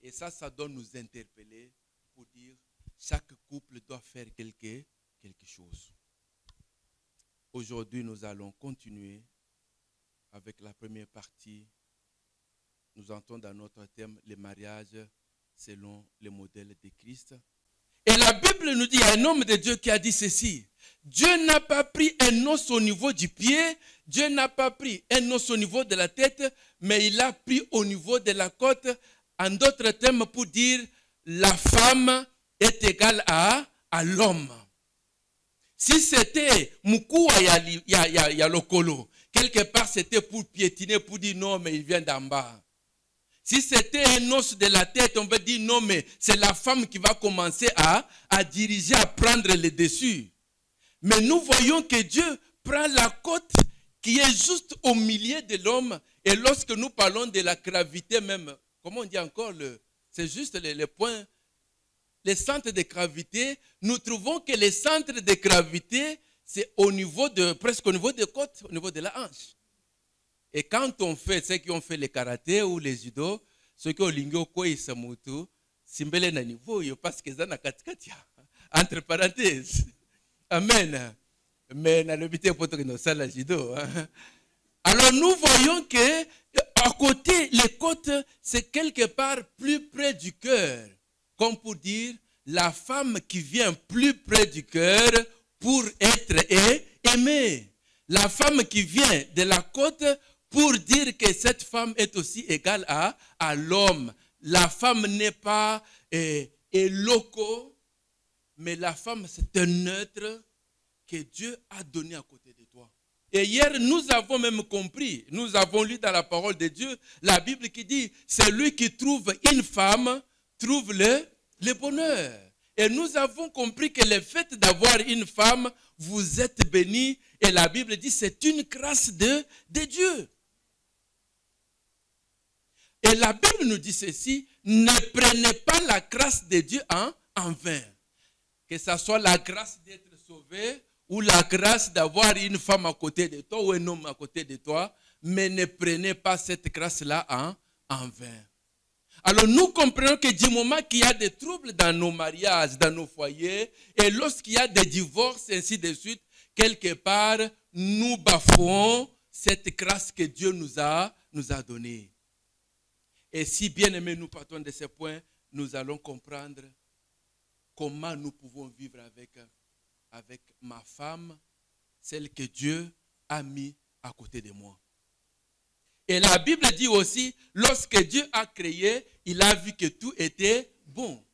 Et ça doit nous interpeller pour dire chaque couple doit faire quelque chose. Aujourd'hui, nous allons continuer avec la première partie. Nous entrons dans notre thème, le mariage selon le modèle de Christ. Et la Bible nous dit, il y a un homme de Dieu qui a dit ceci. Dieu n'a pas pris un os au niveau du pied, Dieu n'a pas pris un os au niveau de la tête, mais il a pris au niveau de la côte. En d'autres termes, pour dire, la femme est égale à l'homme. Si c'était Mukua ya Lokolo, quelque part c'était pour piétiner, pour dire non, mais il vient d'en bas. Si c'était un os de la tête, on va dire non, mais c'est la femme qui va commencer à diriger, à prendre le dessus. Mais nous voyons que Dieu prend la côte qui est juste au milieu de l'homme. Et lorsque nous parlons de la gravité même, comment on dit encore, c'est juste les points, les centres de gravité, nous trouvons que les centres de gravité, c'est presque au niveau des côtes, au niveau de la hanche. Et quand on fait, ceux qui ont fait le karaté ou les judo, ceux qui ont lingo quoi ils sont mutu, simbele na niveau, parce que ça na katikati, entre parenthèses. Amen. Mais na l'hôpital pour que nous ça la judo. Alors nous voyons que à côté les côtes, c'est quelque part plus près du cœur, comme pour dire la femme qui vient plus près du cœur pour être aimée. La femme qui vient de la côte pour dire que cette femme est aussi égale à l'homme. La femme n'est pas loco, mais la femme c'est un neutre que Dieu a donné à côté de toi. Et hier, nous avons même compris, nous avons lu dans la parole de Dieu, la Bible qui dit, celui qui trouve une femme, trouve le bonheur. Et nous avons compris que le fait d'avoir une femme, vous êtes bénis. Et la Bible dit, c'est une grâce de Dieu. Et la Bible nous dit ceci, ne prenez pas la grâce de Dieu en vain. Que ce soit la grâce d'être sauvé ou la grâce d'avoir une femme à côté de toi ou un homme à côté de toi, mais ne prenez pas cette grâce-là en vain. Alors nous comprenons que du moment qu'il y a des troubles dans nos mariages, dans nos foyers, et lorsqu'il y a des divorces, ainsi de suite, quelque part, nous bafouons cette grâce que Dieu nous a donnée. Et si bien aimé nous partons de ce point, nous allons comprendre comment nous pouvons vivre avec ma femme, celle que Dieu a mis à côté de moi. Et la Bible dit aussi, lorsque Dieu a créé, il a vu que tout était bon.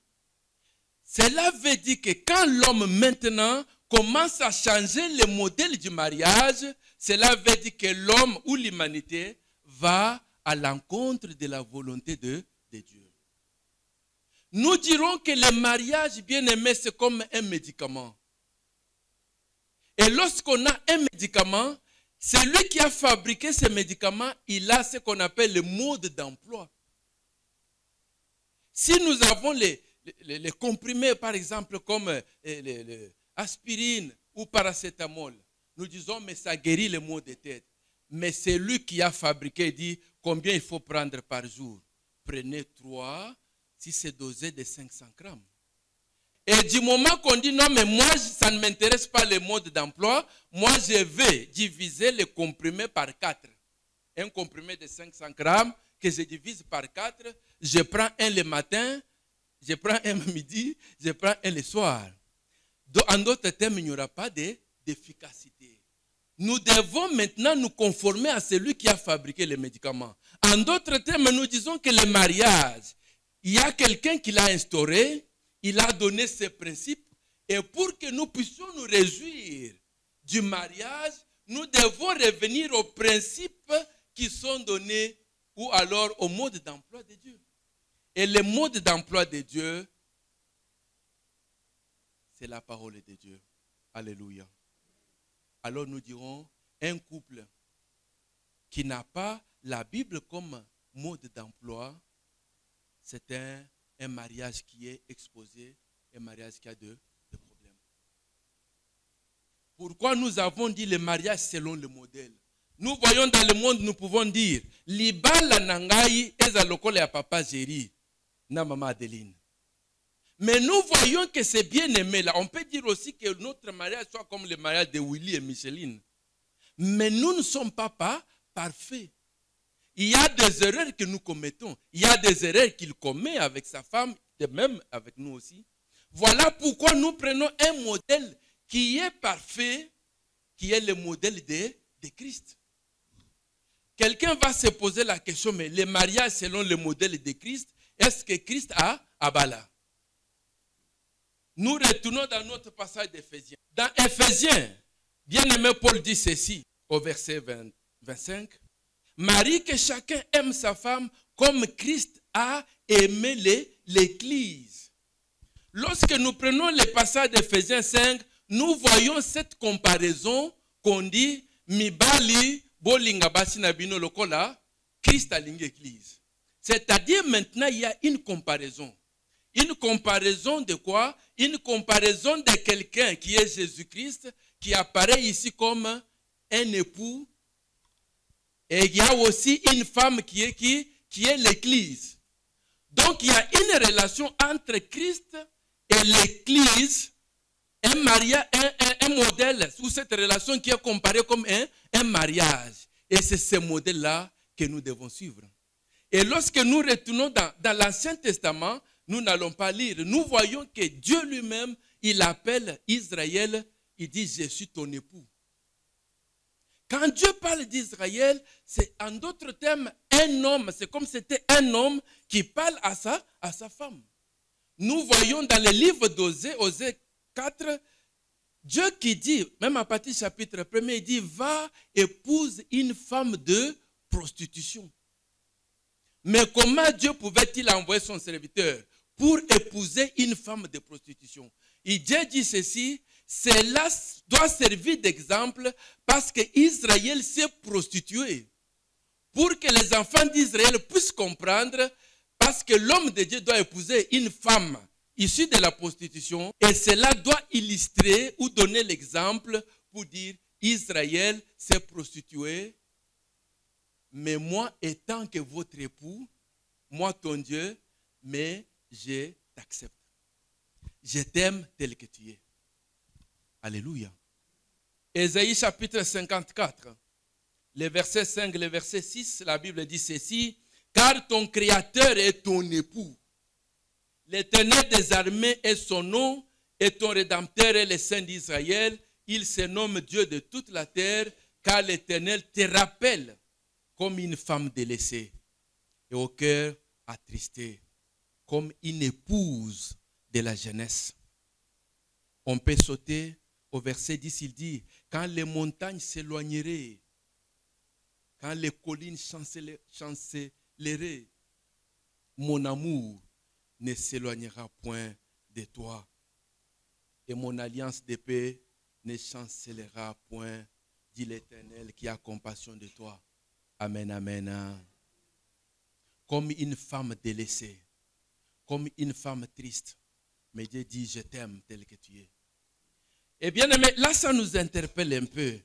Cela veut dire que quand l'homme maintenant commence à changer le modèle du mariage, cela veut dire que l'homme ou l'humanité va à l'encontre de la volonté de Dieu. Nous dirons que le mariage, bien aimé, c'est comme un médicament. Et lorsqu'on a un médicament, celui qui a fabriqué ce médicament, il a ce qu'on appelle le mode d'emploi. Si nous avons les comprimés, par exemple, comme l'aspirine ou paracétamol, nous disons, mais ça guérit les maux de tête. Mais celui qui a fabriqué dit combien il faut prendre par jour. Prenez 3, si c'est dosé de 500 grammes. Et du moment qu'on dit non, mais moi, ça ne m'intéresse pas le mode d'emploi, moi, je vais diviser le comprimé par 4. Un comprimé de 500 grammes que je divise par 4, je prends un le matin, je prends un le midi, je prends un le soir. Donc, en d'autres termes, il n'y aura pas d'efficacité. Nous devons maintenant nous conformer à celui qui a fabriqué les médicaments. En d'autres termes, nous disons que le mariage, il y a quelqu'un qui l'a instauré, il a donné ses principes, et pour que nous puissions nous réjouir du mariage, nous devons revenir aux principes qui sont donnés, ou alors au mode d'emploi de Dieu. Et le mode d'emploi de Dieu, c'est la parole de Dieu. Alléluia. Alors nous dirons, un couple qui n'a pas la Bible comme mode d'emploi, c'est un mariage qui est exposé, un mariage qui a de problèmes. Pourquoi nous avons dit le mariage selon le modèle? Nous voyons dans le monde, nous pouvons dire, libala nangai eza lokola ya papa Jéri. na maman Adeline. Mais nous voyons que c'est bien aimé là. On peut dire aussi que notre mariage soit comme le mariage de Willy et Micheline. Mais nous ne sommes pas parfaits. Il y a des erreurs que nous commettons. Il y a des erreurs qu'il commet avec sa femme, et même avec nous aussi. Voilà pourquoi nous prenons un modèle qui est parfait, qui est le modèle de Christ. Quelqu'un va se poser la question, mais le mariage selon le modèle de Christ, est-ce que Christ a Bala? Nous retournons dans notre passage d'Éphésiens. Dans Éphésiens, bien-aimé Paul dit ceci, au verset 25. Marie, que chacun aime sa femme comme Christ a aimé l'Église. Lorsque nous prenons le passage d'Éphésiens 5, nous voyons cette comparaison qu'on dit Mibali bolinga basi na bino lokola Christ alingi Église. C'est-à-dire maintenant il y a une comparaison. Une comparaison de quoi? Une comparaison de quelqu'un qui est Jésus-Christ, qui apparaît ici comme un époux. Et il y a aussi une femme qui est l'Église. Donc il y a une relation entre Christ et l'Église, un modèle sous cette relation qui est comparée comme un mariage. Et c'est ce modèle-là que nous devons suivre. Et lorsque nous retournons dans l'Ancien Testament, nous n'allons pas lire. Nous voyons que Dieu lui-même, il appelle Israël, il dit, je suis ton époux. Quand Dieu parle d'Israël, c'est en d'autres termes un homme. C'est comme si c'était un homme qui parle à sa femme. Nous voyons dans le livre d'Osée, Osée 4, Dieu qui dit, même à partir du chapitre 1er, il dit, va épouse une femme de prostitution. Mais comment Dieu pouvait-il envoyer son serviteur pour épouser une femme de prostitution? Et Dieu dit ceci, cela doit servir d'exemple parce qu'Israël s'est prostitué. Pour que les enfants d'Israël puissent comprendre, parce que l'homme de Dieu doit épouser une femme issue de la prostitution, et cela doit illustrer ou donner l'exemple pour dire Israël s'est prostitué, mais moi étant que votre époux, moi ton Dieu, mais je t'accepte. Je t'aime tel que tu es. Alléluia. Ésaïe chapitre 54, le verset 5, le verset 6, la Bible dit ceci, car ton Créateur est ton époux. L'Éternel des armées est son nom, et ton Rédempteur est le Saint d'Israël. Il se nomme Dieu de toute la terre, car l'Éternel te rappelle comme une femme délaissée et au cœur attristé, comme une épouse de la jeunesse. On peut sauter au verset 10, il dit, quand les montagnes s'éloigneraient, quand les collines chancelleraient, mon amour ne s'éloignera point de toi, et mon alliance de paix ne chancellera point, dit l'Éternel qui a compassion de toi. Amen, amen. Comme une femme délaissée, comme une femme triste, mais Dieu dit, je t'aime tel que tu es. Eh bien, mais là, ça nous interpelle un peu.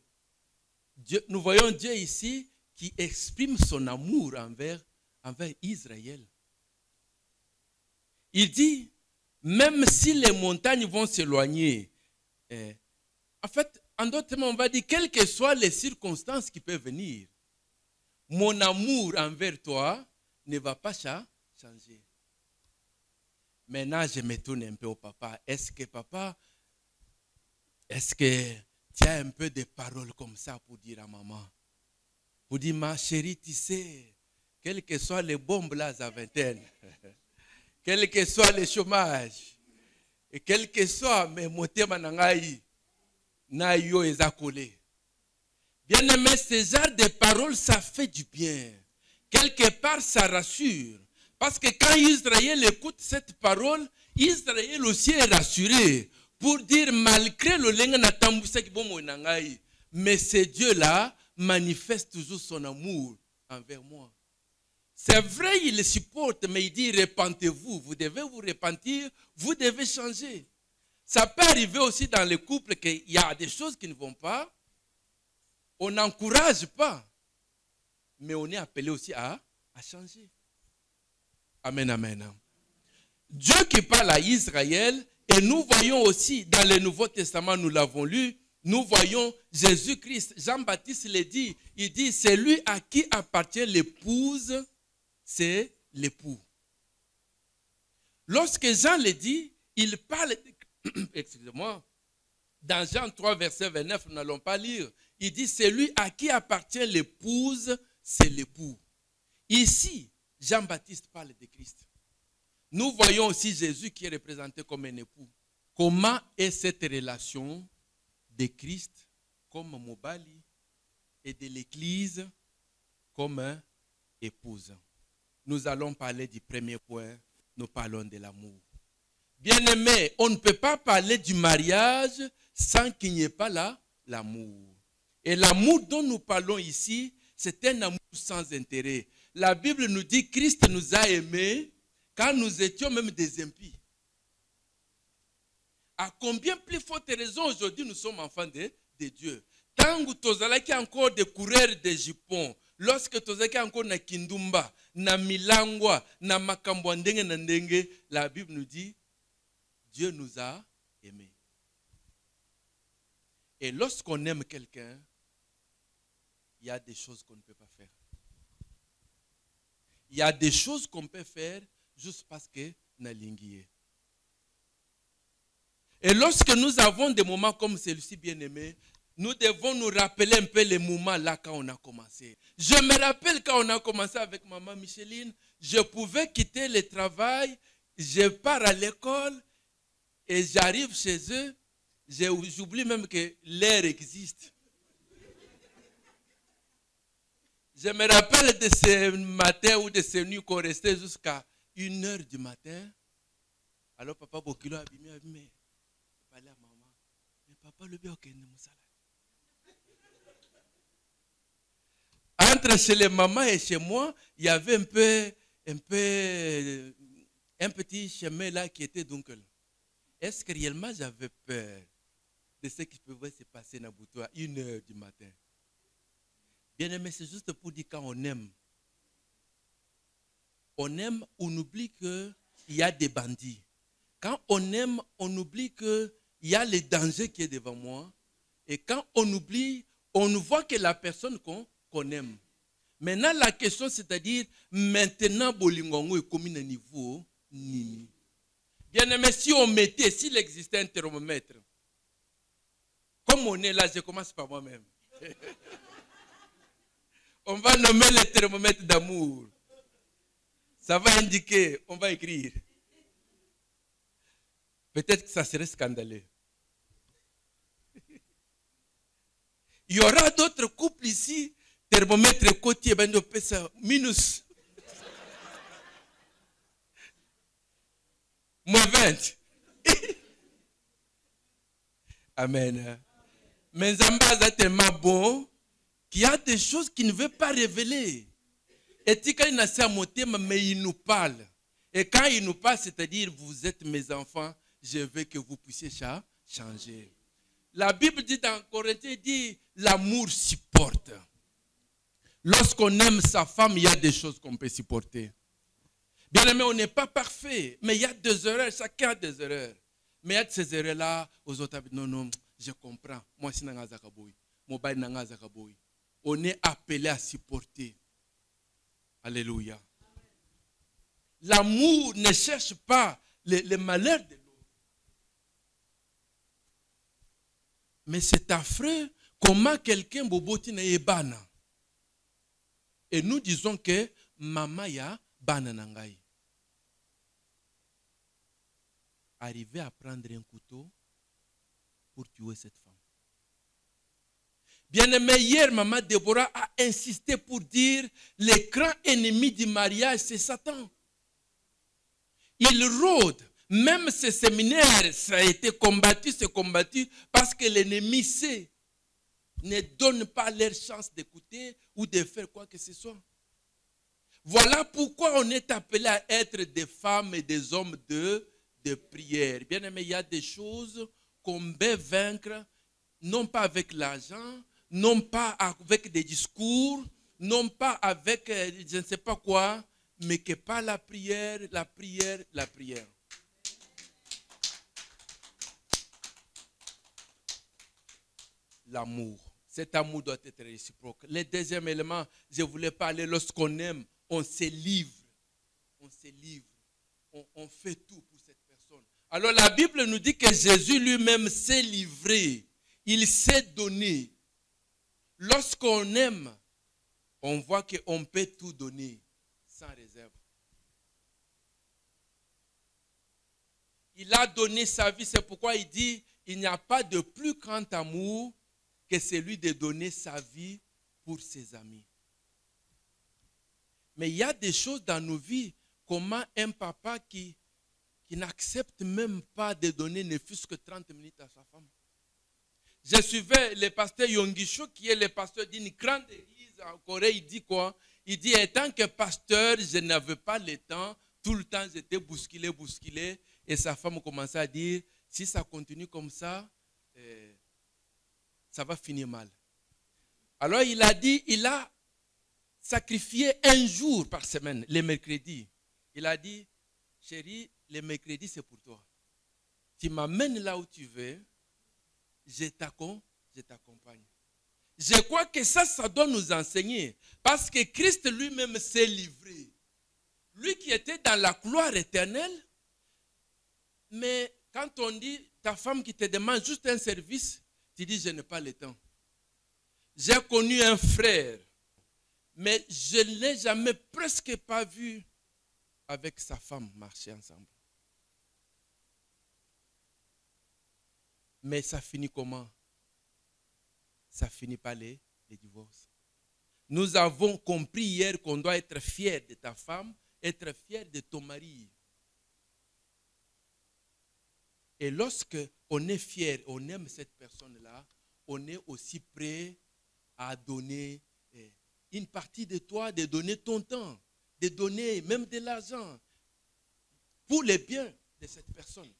Dieu, nous voyons Dieu ici qui exprime son amour envers Israël. Il dit, même si les montagnes vont s'éloigner, en fait, en d'autres termes, on va dire, quelles que soient les circonstances qui peuvent venir, mon amour envers toi ne va pas changer. Maintenant, je me tourne un peu au papa. Est-ce que tu as un peu de paroles comme ça pour dire à maman? Pour dire, ma chérie, tu sais, quelles que soient les bombes là à vingtaine, quel que soit le chômage, et quel que soit mes motema nangai, na yo ezakole. Bien aimé, ce genre de paroles, ça fait du bien. Quelque part, ça rassure. Parce que quand Israël écoute cette parole, Israël aussi est rassuré. Pour dire, malgré le lenga na tambousa ki bomo nangai, mais ce Dieu-là manifeste toujours son amour envers moi. C'est vrai, il le supporte, mais il dit, repentez-vous, vous devez vous repentir, vous devez changer. Ça peut arriver aussi dans les couples qu'il y a des choses qui ne vont pas. On n'encourage pas, mais on est appelé aussi à changer. Amen, amen. Dieu qui parle à Israël, et nous voyons aussi dans le Nouveau Testament, nous l'avons lu, nous voyons Jésus-Christ. Jean-Baptiste le dit, il dit, c'est lui à qui appartient l'épouse, c'est l'époux. Lorsque Jean le dit, il parle, excusez-moi, dans Jean 3, verset 29, nous n'allons pas lire, il dit, c'est lui à qui appartient l'épouse, c'est l'époux. Ici, Jean-Baptiste parle de Christ. Nous voyons aussi Jésus qui est représenté comme un époux. Comment est cette relation de Christ comme Mobali et de l'Église comme épouse? Nous allons parler du premier point, nous parlons de l'amour. Bien-aimés, on ne peut pas parler du mariage sans qu'il n'y ait pas là l'amour. Et l'amour dont nous parlons ici, c'est un amour sans intérêt. La Bible nous dit que Christ nous a aimés quand nous étions même des impies. À combien plus forte raison aujourd'hui nous sommes enfants de Dieu. Tant que tu as encore des coureurs de jupons, lorsque tu as encore na kindumba, na milangwa, na makambwa ndenge na ndenge, la Bible nous dit, Dieu nous a aimés. Et lorsqu'on aime quelqu'un, il y a des choses qu'on ne peut pas faire. Il y a des choses qu'on peut faire juste parce que nous sommes. Et lorsque nous avons des moments comme celui-ci, bien-aimé, nous devons nous rappeler un peu les moments là quand on a commencé. Je me rappelle quand on a commencé avec maman Micheline, je pouvais quitter le travail, je pars à l'école et j'arrive chez eux, j'oublie même que l'air existe. Je me rappelle de ces matins ou de ces nuits qu'on restait jusqu'à 1h du matin. Alors papa Bokilo a dit, mais parlait à maman. Mais papa le bien qu'il nous salade. Entre chez les mamans et chez moi, il y avait un petit chemin là qui était dunkel. Est-ce que réellement j'avais peur de ce qui pouvait se passer dans Boutou à 1h du matin? Bien aimé, c'est juste pour dire quand on aime, on oublie qu'il y a des bandits. Quand on aime, on oublie qu'il y a le danger qui est devant moi. Et quand on oublie, on ne voit que la personne qu'on aime. Maintenant, la question, c'est-à-dire, maintenant, Bolingongo est comme un niveau nini. Bien aimé, si on mettait, s'il existait un thermomètre, comme on est là, je commence par moi-même. On va nommer le thermomètre d'amour. Ça va indiquer, on va écrire. Peut-être que ça serait scandaleux. Il y aura d'autres couples ici, thermomètre côté, ben on ça minus. Moins 20. Amen. Mais Zamba est tellement bon qu'il y a des choses qu'il ne veut pas révéler. Et quand il a monté, mais il nous parle. Et quand il nous parle, c'est-à-dire, vous êtes mes enfants, je veux que vous puissiez changer. La Bible dit dans Corinthiens, dit, l'amour supporte. Lorsqu'on aime sa femme, il y a des choses qu'on peut supporter. Bien aimé, on n'est pas parfait, mais il y a des erreurs, chacun a des erreurs. Mais il y a de ces erreurs-là, aux autres, non, je comprends. Moi, c'est Nangazakaboui. Mobile Nangazakaboui. On est appelé à supporter. Alléluia. L'amour ne cherche pas les malheurs de l'autre. Mais c'est affreux comment quelqu'un boboti na ebana. Et nous disons que maman ya bana nangai. Arriver à prendre un couteau pour tuer cette femme. Bien-aimé, hier, maman Déborah a insisté pour dire le grand ennemi du mariage, c'est Satan. Il rôde. Même ces séminaires, ça a été combattu, c'est combattu parce que l'ennemi sait, ne donne pas leur chance d'écouter ou de faire quoi que ce soit. Voilà pourquoi on est appelé à être des femmes et des hommes de prière. Bien aimé, il y a des choses qu'on peut vaincre, non pas avec l'argent, non pas avec des discours, non pas avec je ne sais pas quoi, mais que par la prière, la prière, la prière. L'amour. Cet amour doit être réciproque. Le deuxième élément, je voulais parler, lorsqu'on aime, on se livre. On se livre. On fait tout pour cette personne. Alors la Bible nous dit que Jésus lui-même s'est livré. Il s'est donné. Lorsqu'on aime, on voit qu'on peut tout donner sans réserve. Il a donné sa vie, c'est pourquoi il dit, il n'y a pas de plus grand amour que celui de donner sa vie pour ses amis. Mais il y a des choses dans nos vies, comment un papa qui n'accepte même pas de donner ne fût-ce que 30 minutes à sa femme. Je suivais le pasteur Yongisho, qui est le pasteur d'une grande église en Corée. Il dit quoi? Il dit, étant que pasteur, je n'avais pas le temps. Tout le temps, j'étais bousculé. Et sa femme commençait à dire, si ça continue comme ça, ça va finir mal. Alors il a dit, il a sacrifié un jour par semaine, le mercredi. Il a dit, chérie, le mercredi c'est pour toi. Tu m'amènes là où tu veux, je t'accompagne. Je crois que ça doit nous enseigner. Parce que Christ lui-même s'est livré. Lui qui était dans la gloire éternelle, mais quand on dit, ta femme qui te demande juste un service, tu dis, je n'ai pas le temps. J'ai connu un frère, mais je ne l'ai jamais presque pas vu avec sa femme marcher ensemble. Mais ça finit comment? Ça finit par les divorces. Nous avons compris hier qu'on doit être fier de ta femme, être fier de ton mari. Et lorsque on est fier, on aime cette personne-là, on est aussi prêt à donner une partie de toi, de donner ton temps, de donner même de l'argent pour le bien de cette personne.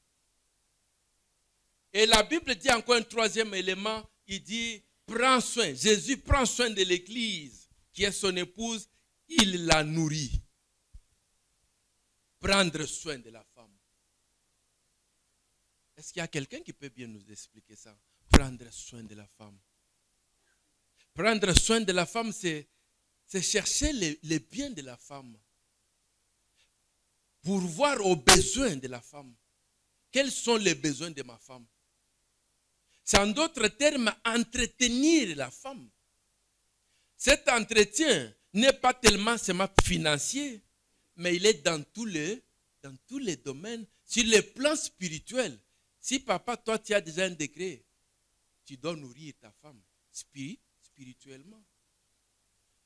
Et la Bible dit encore un troisième élément, il dit, prends soin, Jésus prend soin de l'Église, qui est son épouse, il la nourrit. Prendre soin de la femme. Est-ce qu'il y a quelqu'un qui peut bien nous expliquer ça? Prendre soin de la femme. Prendre soin de la femme, c'est chercher les biens de la femme. Pourvoir aux besoins de la femme. Quels sont les besoins de ma femme? C'est en d'autres termes, entretenir la femme. Cet entretien n'est pas tellement seulement financier, mais il est dans tous les domaines, sur le plan spirituel. Si papa, toi, tu as déjà un décret, tu dois nourrir ta femme spirituellement.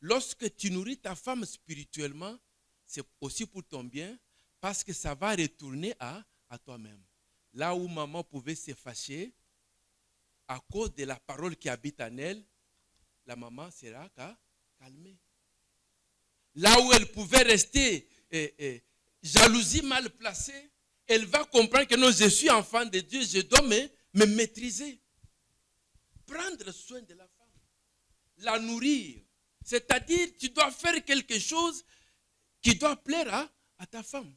Lorsque tu nourris ta femme spirituellement, c'est aussi pour ton bien, parce que ça va retourner à toi-même. Là où maman pouvait se fâcher, à cause de la parole qui habite en elle, la maman sera calmée. Là où elle pouvait rester jalousie mal placée, elle va comprendre que non, je suis enfant de Dieu, je dois me maîtriser. Prendre soin de la femme, la nourrir. C'est-à-dire, tu dois faire quelque chose qui doit plaire à ta femme.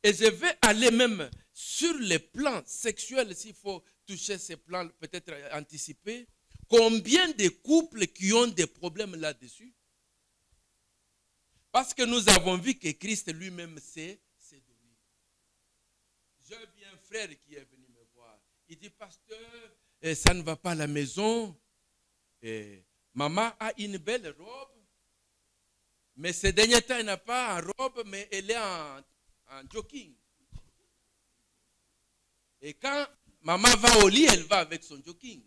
Et je vais aller même sur les plans sexuels, s'il faut toucher ces plans, peut-être anticipés. Combien de couples qui ont des problèmes là-dessus? Parce que nous avons vu que Christ lui-même s'est donné. J'ai vu un frère qui est venu me voir. Il dit, pasteur, ça ne va pas à la maison. Maman a une belle robe. Mais ces derniers temps, elle n'a pas en robe, mais elle est en jogging. Et quand maman va au lit, elle va avec son jogging.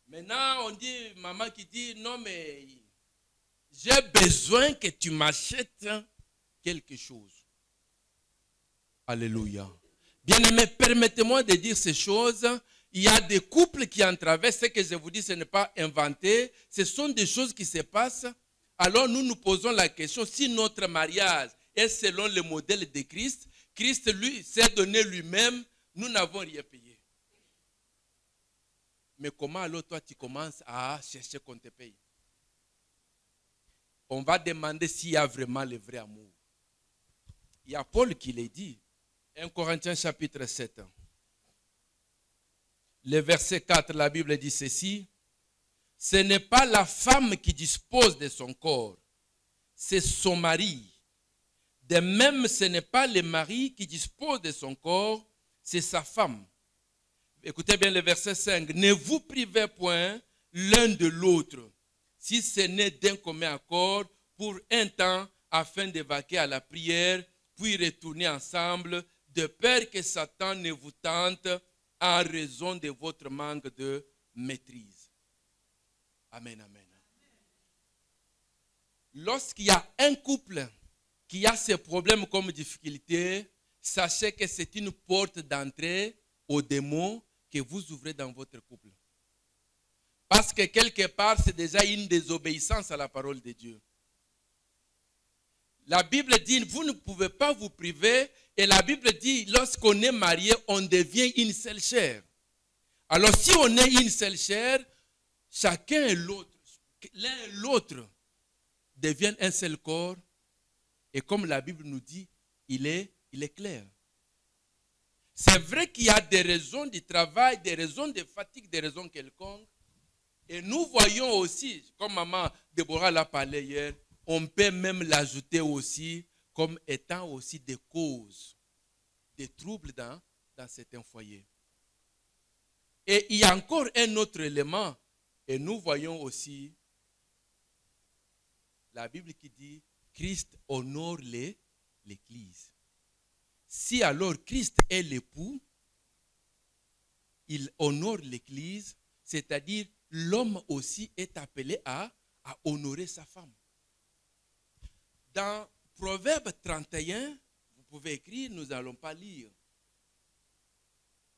Maintenant, on dit, maman qui dit, non mais j'ai besoin que tu m'achètes quelque chose. Alléluia. Bien-aimés, permettez-moi de dire ces choses. Il y a des couples qui en traversent. Ce que je vous dis, ce n'est pas inventé. Ce sont des choses qui se passent. Alors nous nous posons la question, si notre mariage est selon le modèle de Christ, Christ lui s'est donné lui-même, nous n'avons rien payé. Mais comment alors toi tu commences à chercher qu'on te paye? on va demander s'il y a vraiment le vrai amour. Il y a Paul qui l'a dit. 1 Corinthiens chapitre 7. Le verset 4, la Bible dit ceci. Ce n'est pas la femme qui dispose de son corps, c'est son mari. De même, ce n'est pas le mari qui dispose de son corps, c'est sa femme. Écoutez bien le verset 5. Ne vous privez point l'un de l'autre, si ce n'est d'un commun accord, pour un temps, afin de vaquer à la prière, puis retourner ensemble, de peur que Satan ne vous tente en raison de votre manque de maîtrise. Amen, amen. Lorsqu'il y a un couple qui a ces problèmes comme difficulté, sachez que c'est une porte d'entrée aux démons que vous ouvrez dans votre couple. Parce que quelque part, c'est déjà une désobéissance à la parole de Dieu. La Bible dit, vous ne pouvez pas vous priver. Et la Bible dit, lorsqu'on est marié, on devient une seule chair. Alors si on est une seule chair, chacun et l'autre, l'un et l'autre deviennent un seul corps. Et comme la Bible nous dit, il est clair. C'est vrai qu'il y a des raisons du travail, des raisons de fatigue, des raisons quelconques. Et nous voyons aussi, comme maman Déborah l'a parlé hier, on peut même l'ajouter aussi comme étant aussi des causes, des troubles dans certains foyers. Et il y a encore un autre élément, et nous voyons aussi la Bible qui dit Christ honore l'Église. Si alors Christ est l'époux, il honore l'Église, c'est-à-dire l'homme aussi est appelé à honorer sa femme. Dans Proverbe 31, vous pouvez écrire, nous n'allons pas lire.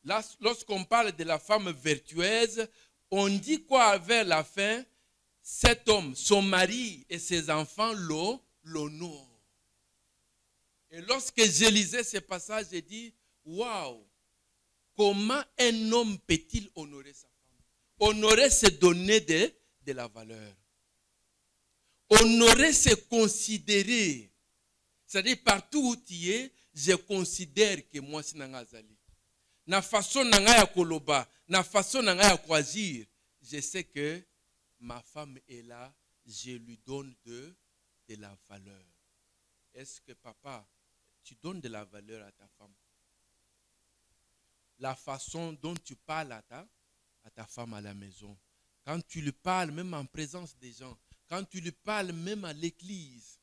Là, lorsqu'on parle de la femme vertueuse, on dit quoi vers la fin? Cet homme, son mari et ses enfants l'honorent. Et lorsque je lisais ce passage, j'ai dit, waouh, comment un homme peut-il honorer sa femme? Honorer, c'est donner de la valeur. Honorer, c'est considérer. C'est-à-dire, partout où tu es, je considère que moi, c'est Nangazali. Na façon nangaya koloba, na façon nangaya kwazir, je sais que ma femme est là, je lui donne de la valeur. Est-ce que papa, tu donnes de la valeur à ta femme? La façon dont tu parles à ta femme à la maison, quand tu lui parles même en présence des gens, quand tu lui parles même à l'église,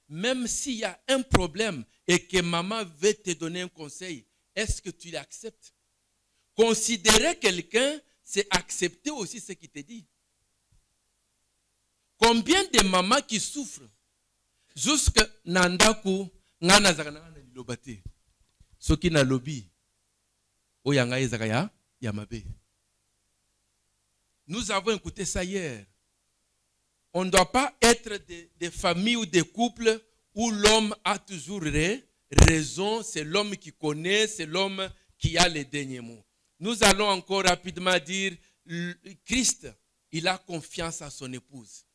même s'il y a un problème et que maman veut te donner un conseil, est-ce que tu l'acceptes? Considérer quelqu'un, c'est accepter aussi ce qu'il te dit. Combien de mamans qui souffrent jusque nandaku ngana zakana lobate soki na lobi oyanga ezakaya yamabe. Nous avons écouté ça hier. On ne doit pas être des familles ou des couples où l'homme a toujours raison, c'est l'homme qui connaît, c'est l'homme qui a les derniers mots. Nous allons encore rapidement dire, Christ, il a confiance à son épouse.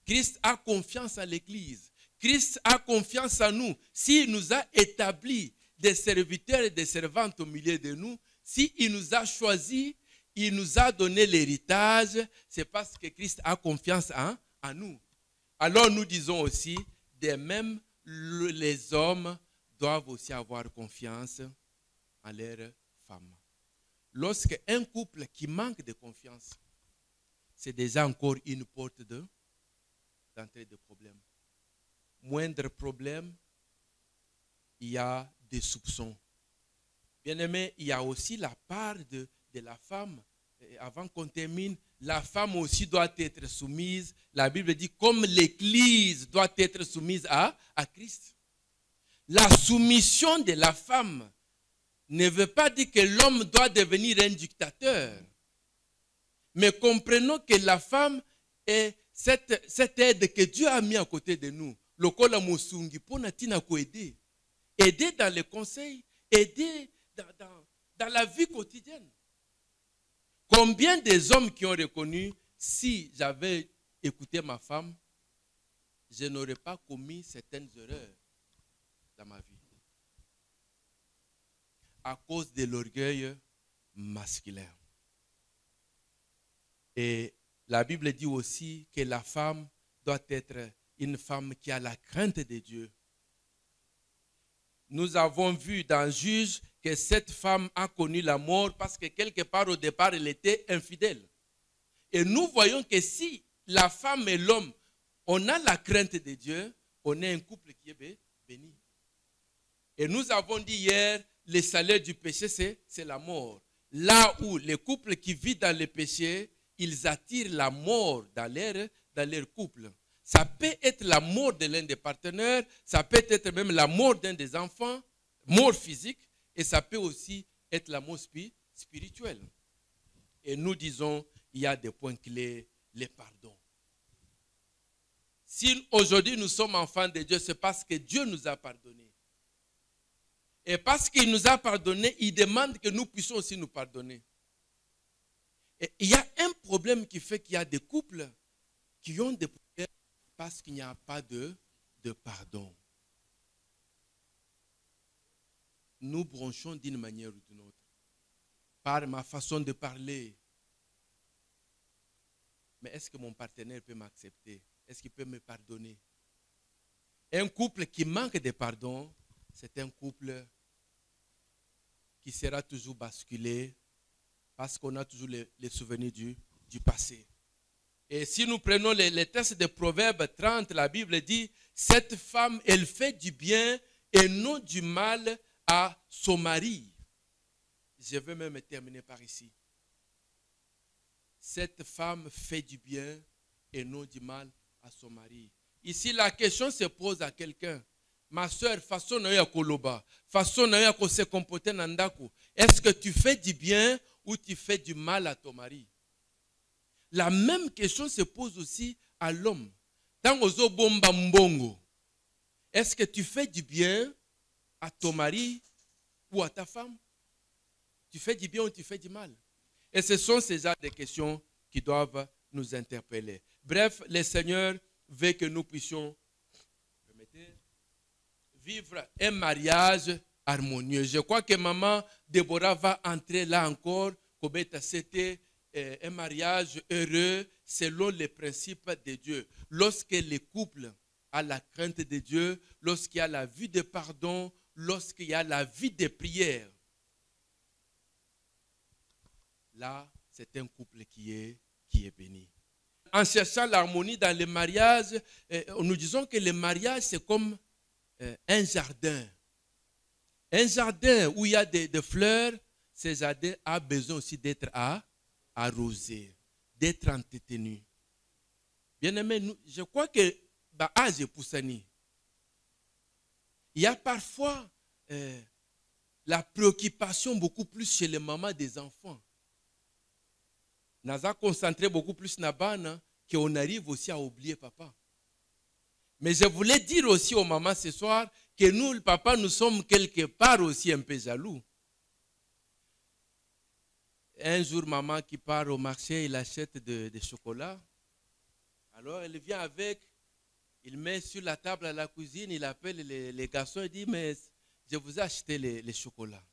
Christ a confiance à l'Église. Christ a confiance à nous. S'il nous a établi des serviteurs et des servantes au milieu de nous, s'il nous a choisis, il nous a donné l'héritage, c'est parce que Christ a confiance en nous. Alors nous disons aussi, de même, les hommes doivent aussi avoir confiance en leurs femmes. Lorsque un couple qui manque de confiance, c'est déjà encore une porte d'entrée de problème. Moindre problème, il y a des soupçons. Bien aimé, il y a aussi la part de la femme. Et avant qu'on termine, la femme aussi doit être soumise. La Bible dit comme l'Église doit être soumise à Christ. La soumission de la femme ne veut pas dire que l'homme doit devenir un dictateur. Mais comprenons que la femme est cette aide que Dieu a mis à côté de nous. Lokola musungi pona tina ko aider. Aider dans les conseils, aider dans la vie quotidienne. Combien des hommes qui ont reconnu, si j'avais écouté ma femme, je n'aurais pas commis certaines erreurs dans ma vie. À cause de l'orgueil masculin. Et la Bible dit aussi que la femme doit être une femme qui a la crainte de Dieu. Nous avons vu dans Juge que cette femme a connu la mort parce que quelque part au départ, elle était infidèle. Et nous voyons que si la femme et l'homme, on a la crainte de Dieu, on est un couple qui est béni. Et nous avons dit hier, le salaire du péché, c'est la mort. Là où les couples qui vivent dans le péché, ils attirent la mort dans leur couple. Ça peut être la mort de l'un des partenaires, ça peut être même la mort d'un des enfants, mort physique, et ça peut aussi être la mort spirituelle. Et nous disons, il y a des points clés, les pardons. Si aujourd'hui nous sommes enfants de Dieu, c'est parce que Dieu nous a pardonné. Et parce qu'il nous a pardonné, il demande que nous puissions aussi nous pardonner. Et il y a un problème qui fait qu'il y a des couples qui ont des problèmes parce qu'il n'y a pas de pardon. Nous bronchons d'une manière ou d'une autre. Par ma façon de parler. Mais est-ce que mon partenaire peut m'accepter? Est-ce qu'il peut me pardonner? Un couple qui manque de pardon, c'est un couple qui sera toujours basculé parce qu'on a toujours les souvenirs du passé. Et si nous prenons les textes de Proverbes 30, la Bible dit, cette femme, elle fait du bien et non du mal à son mari. Je vais même terminer par ici. Cette femme fait du bien et non du mal à son mari. Ici, la question se pose à quelqu'un. Ma soeur, façon na yo koloba, façon na yo se comporter nandako. Est-ce que tu fais du bien ou tu fais du mal à ton mari? La même question se pose aussi à l'homme. Tant ozo bomba mbongo. Est-ce que tu fais du bien à ton mari ou à ta femme? Tu fais du bien ou tu fais du mal? Et ce sont ces genres de questions qui doivent nous interpeller. Bref, le Seigneur veut que nous puissions vivre un mariage harmonieux. Je crois que maman Déborah va entrer là encore. C'était un mariage heureux selon les principes de Dieu. Lorsque le couple a la crainte de Dieu, lorsqu'il y a la vie de pardon, lorsqu'il y a la vie de prière, là, c'est un couple qui est béni. En cherchant l'harmonie dans le mariage, nous disons que le mariage, c'est comme un jardin. Un jardin où il y a des fleurs, ce jardin a besoin aussi d'être arrosé, d'être entretenu. Bien-aimé, je crois que il y a parfois la préoccupation beaucoup plus chez les mamans des enfants. Nous avons concentré beaucoup plus na qu'on arrive aussi à oublier papa. Mais je voulais dire aussi aux mamans ce soir que nous, le papa, nous sommes quelque part aussi un peu jaloux. Un jour, maman qui part au marché, il achète des chocolats. Alors, elle vient avec, il met sur la table à la cuisine, il appelle les garçons et dit, mais je vous ai acheté les chocolats.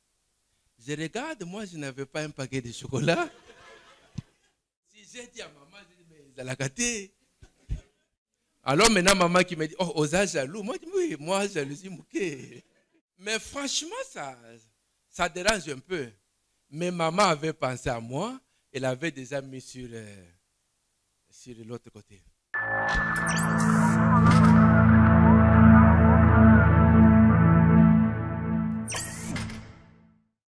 Je regarde, moi, je n'avais pas un paquet de chocolats. Si j'ai dit à maman, je dis, mais elle a gâté. Alors maintenant, maman qui me dit, oh, Osa jaloux. Moi, je dis, oui, moi, jalousie mouquée. Mais franchement, ça dérange un peu. Mais maman avait pensé à moi, elle avait déjà mis sur l'autre côté.